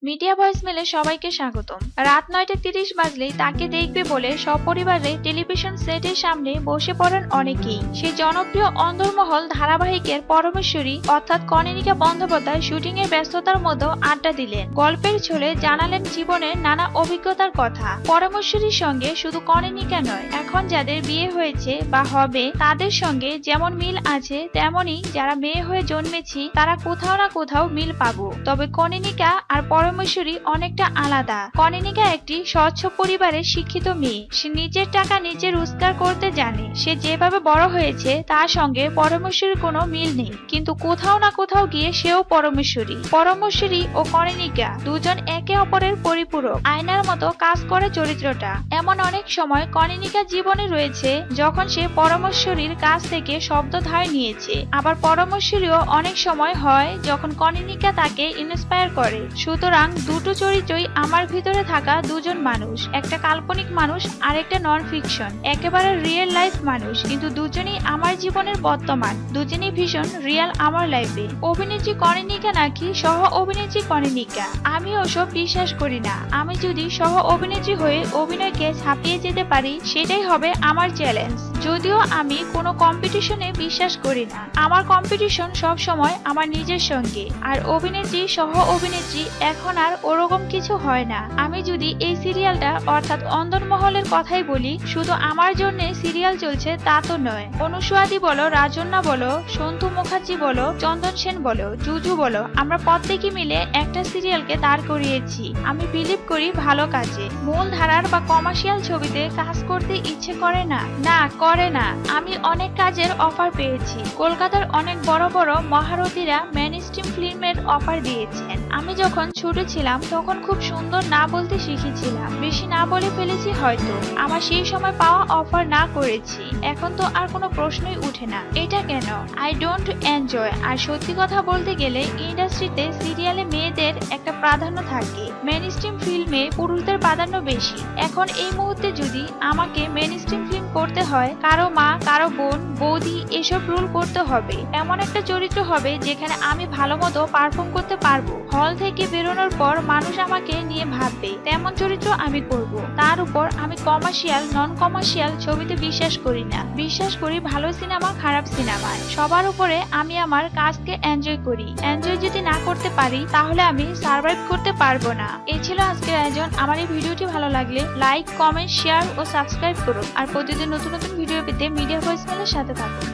Media ভয়েসমেলে সবাইকে স্বাগতম। রাত ৯:৩০ বাজলেই তাকে দেখবে বলে সপরিবারে টেলিভিশন সেটের সামনে বসে পড়েন অনেকেই। সেই জনপ্রিয় অন্দরমহল ধারাবাহিকের পরমেশ্বরী অর্থাৎ কনিনিকা বন্দ্যোপাধ্যায় শুটিং এর ব্যস্ততার মধ্যে আড্ডা দিলেন। গল্পের ছলে জানালেন জীবনের নানা অভিজ্ঞতার কথা। পরমেশ্বরীর সঙ্গে শুধু কনিনিকা নয়, এখন যাদের বিয়ে হয়েছে বা হবে তাদের সঙ্গে যেমন মিল আছে, তেমনি যারা মেয়ে হয়ে জন্মেছি তারা কোথাও না কোথাও মিল পাবো। তবে কনিনিকা আর পরমেশ্বরী অনেকটা আলাদা। কনিনিকা একটি স্বচ্ছ পরিবারের শিক্ষিত মেয়ে। সে নিজের টাকা নিজে রোজগার করতে জানে। সে যেভাবে বড় হয়েছে তার সঙ্গে পরমেশ্বরীর কোনো মিল নেই, কিন্তু কোথাও না কোথাও গিয়ে সেও পরমেশ্বরী। পরমেশ্বরী ও কনিনিকা দুজন একে অপরের পরিপূরক, আয়নার মতো কাজ করে চরিত্রটা। এমন অনেক সময় কনিনিকা জীবনে রয়েছে যখন সে পরমেশ্বরীর কাছ থেকে শব্দ ধার নিয়েছে, আবার পরমেশ্বরীও অনেক সময় হয় যখন কনিনিকা তাকে ইন্সপায়ার করে। সুতরাং দুটো চরিত্রই আমার ভিতরে থাকা দুজন মানুষ, একটা কাল্পনিক মানুষ আর একটা নন ফিকশন, একেবারে রিয়েল লাইফ মানুষ, কিন্তু দুজনেই আমার জীবনের বর্তমান, দুজনেই ভীষণ রিয়েল আমার লাইফে। অভিনেত্রী কনিনিকা নাকি সহ অভিনেত্রী কনিনিকা, আমি ওসব বিশ্বাস করি না। আমি যদি সহ অভিনেত্রী হয়ে অভিনয়কে ছাপিয়ে যেতে পারি সেটাই হবে আমার চ্যালেঞ্জ। যদিও আমি কোনো কম্পিটিশনে বিশ্বাস করি না, আমার কম্পিটিশন সব সময় আমার নিজের সঙ্গে। আর অভিনেত্রী সহ অভিনেত্রী এখন আর ওরকম কিছু হয় না। আমি যদি এই সিরিয়ালটা অর্থাৎ অন্দরমহলের কথাই বলি, শুধু আমার জন্য সিরিয়াল চলছে তা তো নয়। অনুসুয়াদি বলো, রাজন্যা বলো, সন্তু মুখার্জি বলো, চন্দন সেন বলো, জুজু বলো, আমরা প্রত্যেকে মিলে একটা সিরিয়ালকে দাঁড় করিয়েছি। আমি বিলিভ করি ভালো কাজে। মূল ধারার বা কমার্শিয়াল ছবিতে কাজ করতে ইচ্ছে করে না, না করে না। আমি অনেক কাজের অফার পেয়েছি। কলকাতার অনেক বড় বড় মহারথীরা মেইন স্ট্রিম ফিল্মের অফার দিয়েছেন। আমি যখন ছোট ছিলাম তখন খুব সুন্দর না বলতে শিখেছিলাম, বেশি না বলে ফেলেছি হয়তো। আমার সেই সময় পাওয়া অফার না করেছি, এখন তো আর কোনো প্রশ্নই উঠে না এটা কেন। I don't enjoy. আর সত্যি কথা বলতে গেলে ইন্ডাস্ট্রিতে সিরিয়ালে মেয়েদের একটা প্রাধান্য থাকে, মেইন স্ট্রিম ফিল্মে পুরুষদের প্রাধান্য বেশি। এখন এই মুহূর্তে যদি আমাকে মেইন স্ট্রিম ফিল্ম করতে হয়, কারো মা, কারো বোন, বৌদি এসব রোল করতে হবে। এমন একটা চরিত্র হবে যেখানে আমি ভালো মতো পারফর্ম করতে পারবো। হল থেকে বেরোনোর পর মানুষ আমাকে নিয়ে ভাববে, তেমন চরিত্র আমি করব। তার উপর আমি কমার্শিয়াল নন কমার্শিয়াল ছবিতে বিশ্বাস করি না। বিশ্বাস করি ভালো সিনেমা খারাপ সিনেমায়। সবার উপরে আমি আমার কাজকে এনজয় করি। এনজয় যদি না করতে পারি তাহলে আমি সার্ভাইভ করতে পারবো না। এই ছিল আজকের আয়োজন। আমার এই ভিডিওটি ভালো লাগলে লাইক, কমেন্ট, শেয়ার ও সাবস্ক্রাইব করুন। আর প্রতিদিন নতুন নতুন ভিডিও পেতে মিডিয়া ভয়েসমেলের সাথে থাকুন।